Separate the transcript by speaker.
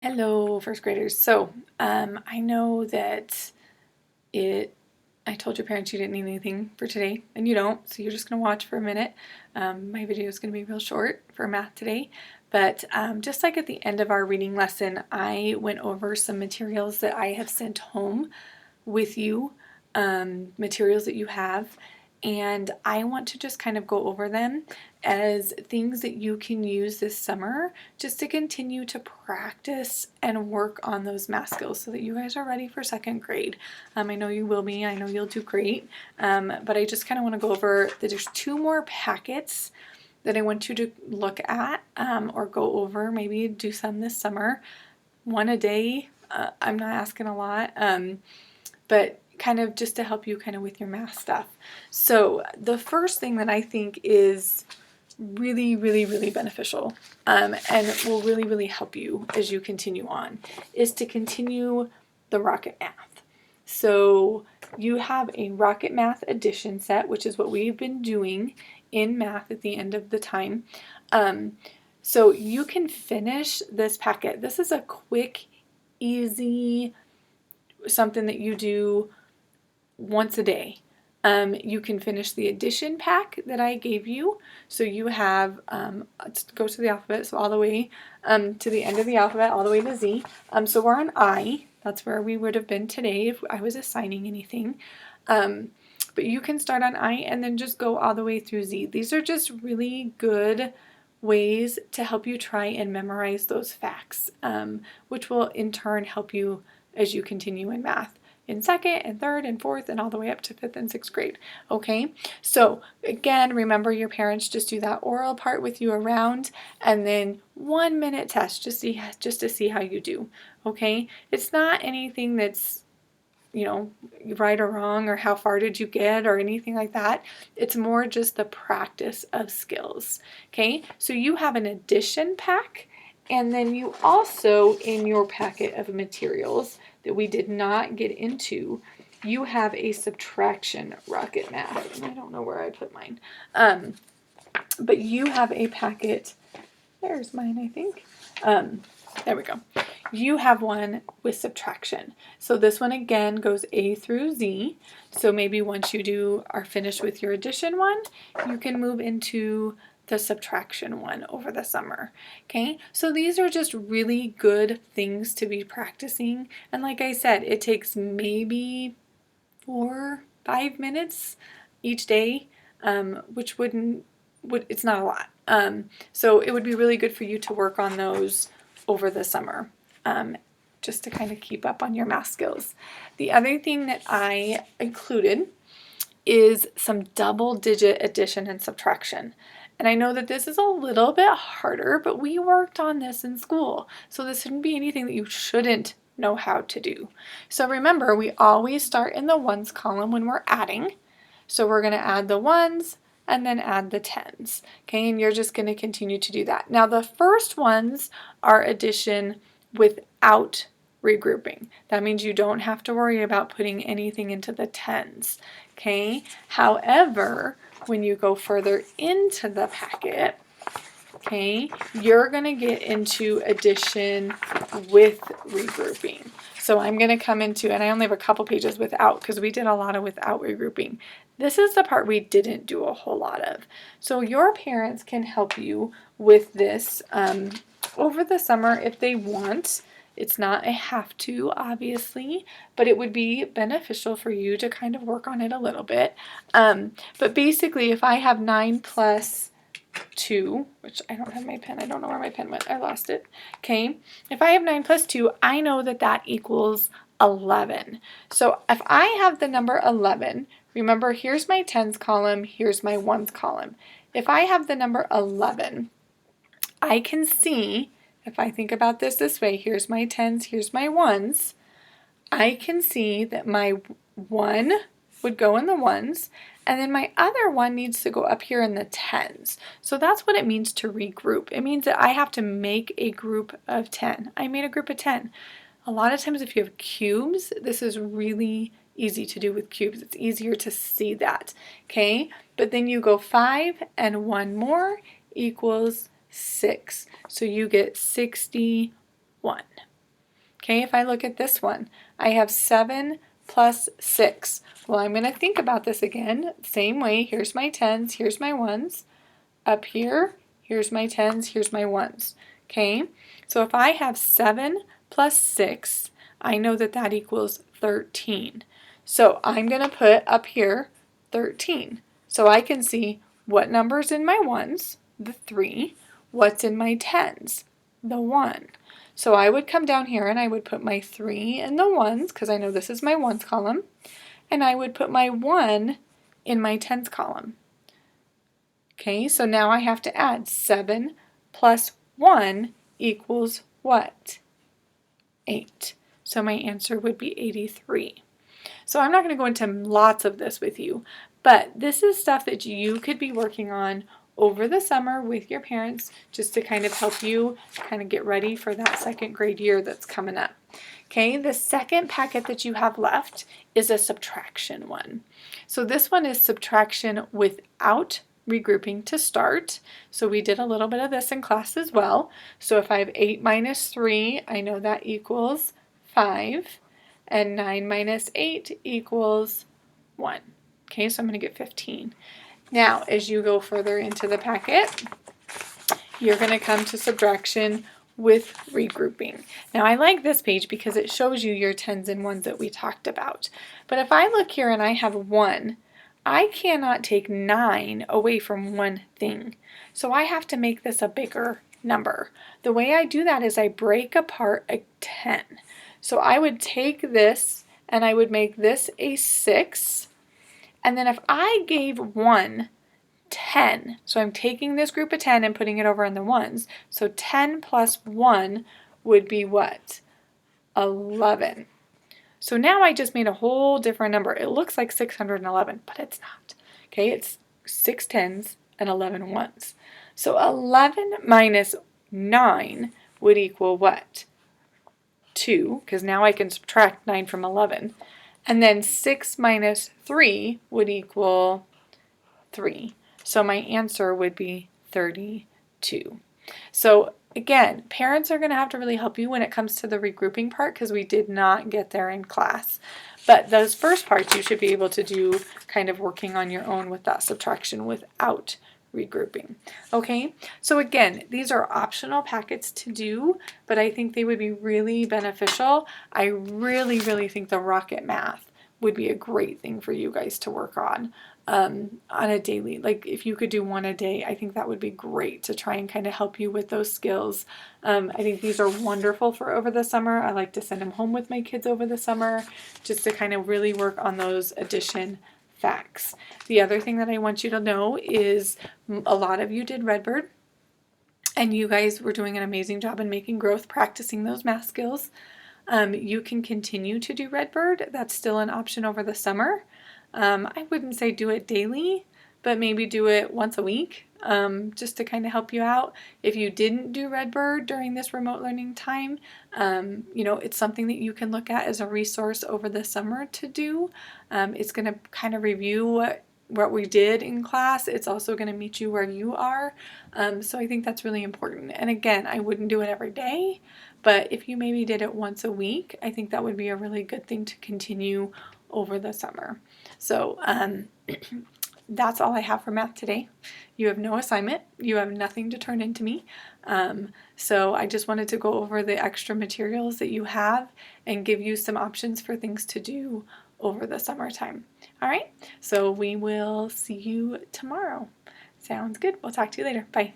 Speaker 1: Hello, first graders. I know that I told your parents you didn't need anything for today, and you don't, so you're just going to watch for a minute. My video is going to be real short for math today, but just like at the end of our reading lesson, I went over some materials that I have sent home with you, materials that you have, and I want to just kind of go over them as things that you can use this summer just to continue to practice and work on those math skills so that you guys are ready for second grade. I know you will be. I know you'll do great. But I just kind of want to go over that there's two more packets that I want you to look at or go over. Maybe do some this summer. One a day. I'm not asking a lot. But kind of just to help you kind of with your math stuff. So the first thing that I think is really beneficial and will really help you as you continue on is to continue the Rocket Math. So you have a Rocket Math addition set, which is what we've been doing in math at the end of the time. So you can finish this packet. This is a quick, easy, something that you do once a day. You can finish the addition pack that I gave you. So you have, let's go to the alphabet, so all the way to the end of the alphabet, all the way to Z. So we're on I. That's where we would have been today if I was assigning anything. But you can start on I and then just go all the way through Z. These are just really good ways to help you try and memorize those facts, which will in turn help you as you continue in math in second and third and fourth and all the way up to fifth and sixth grade. Okay, so again, remember your parents just do that oral part with you around and then 1 minute test just to see how you do. Okay, it's not anything that's right or wrong or how far did you get or anything like that. It's more just the practice of skills. Okay, so you have an addition pack. And then you also, in your packet of materials that we did not get into, you have a subtraction Rocket Math. And I don't know where I put mine. But you have a packet. There's mine, I think. There we go. You have one with subtraction. So this one again goes A through Z. So maybe once you are finished with your addition one, you can move into the subtraction one over the summer. Okay, so these are just really good things to be practicing. And like I said, it takes maybe 4-5 minutes each day, which it's not a lot. So it would be really good for you to work on those over the summer, just to kind of keep up on your math skills. The other thing that I included is some double-digit addition and subtraction. And I know that this is a little bit harder, but we worked on this in school. So this shouldn't be anything that you shouldn't know how to do. So remember, we always start in the ones column when we're adding. So we're going to add the ones and then add the tens. Okay, and you're just going to continue to do that. Now the first ones are addition without regrouping. That means you don't have to worry about putting anything into the tens. Okay, however, when you go further into the packet, okay, you're going to get into addition with regrouping. So I'm going to come into, and I only have a couple pages without because we did a lot of without regrouping. This is the part we didn't do a whole lot of. So your parents can help you with this over the summer if they want. It's not a have to, obviously, but it would be beneficial for you to kind of work on it a little bit. But basically, if I have 9 plus 2, which I don't have my pen. I don't know where my pen went. I lost it. Okay. If I have 9 plus 2, I know that that equals 11. So if I have the number 11, remember, here's my tens column, here's my ones column. If I have the number 11, I can see, if I think about this way, here's my tens, here's my ones, I can see that my 1 would go in the ones, and then my other one needs to go up here in the tens. So that's what it means to regroup. It means that I have to make a group of 10. I made a group of 10. A lot of times if you have cubes, this is really easy to do with cubes. It's easier to see that, okay? But then you go 5 and 1 more equals 6. So you get 61. Okay, if I look at this one, I have 7 plus 6. Well, I'm going to think about this again. Same way, here's my 10s, here's my 1s. Up here, here's my 10s, here's my 1s. Okay, so if I have 7 plus 6, I know that that equals 13. So I'm going to put up here 13. So I can see what number's in my 1s, the 3, what's in my 10s, the 1. So I would come down here and I would put my 3 in the 1s, because I know this is my 1s column, and I would put my 1 in my 10s column. Okay, so now I have to add 7 plus 1 equals what? 8. So my answer would be 83. So I'm not going to go into lots of this with you, but this is stuff that you could be working on over the summer with your parents, just to kind of help you kind of get ready for that second grade year that's coming up. Okay, the second packet that you have left is a subtraction one. So this one is subtraction without regrouping to start. So we did a little bit of this in class as well. So if I have 8 minus 3, I know that equals 5. And 9 minus 8 equals 1. Okay, so I'm going to get 15. Now, as you go further into the packet, you're going to come to subtraction with regrouping. Now, I like this page because it shows you your 10s and 1s that we talked about. But if I look here and I have 1, I cannot take 9 away from one thing. So I have to make this a bigger number. The way I do that is I break apart a 10. So I would take this and I would make this a 6. And then if I gave 1 10, so I'm taking this group of 10 and putting it over in the 1s. So 10 plus 1 would be what? 11. So now I just made a whole different number. It looks like 611, but it's not. Okay, it's 6 10s and 11 1s. So 11 minus 9 would equal what? 2, because now I can subtract 9 from 11. And then 6 minus 3 would equal 3. So my answer would be 32. So again, parents are going to have to really help you when it comes to the regrouping part, because we did not get there in class. But those first parts you should be able to do kind of working on your own with that subtraction without regrouping. Okay, so again, these are optional packets to do, but I think they would be really beneficial. I really think the Rocket Math would be a great thing for you guys to work on a daily. Like if you could do one a day, I think that would be great to try and kind of help you with those skills. I think these are wonderful for over the summer. I like to send them home with my kids over the summer just to kind of really work on those addition facts. The other thing that I want you to know is a lot of you did Redbird, and you guys were doing an amazing job in making growth, practicing those math skills. You can continue to do Redbird. That's still an option over the summer. I wouldn't say do it daily, but maybe do it once a week, just to kind of help you out. If you didn't do Redbird during this remote learning time, you know, it's something that you can look at as a resource over the summer to do. It's going to kind of review what we did in class. It's also going to meet you where you are. So I think that's really important. And again, I wouldn't do it every day, but if you maybe did it once a week, I think that would be a really good thing to continue over the summer. So that's all I have for math today. You have no assignment. You have nothing to turn into me. So I just wanted to go over the extra materials that you have and give you some options for things to do over the summertime. All right, so we will see you tomorrow. Sounds good. We'll talk to you later. Bye.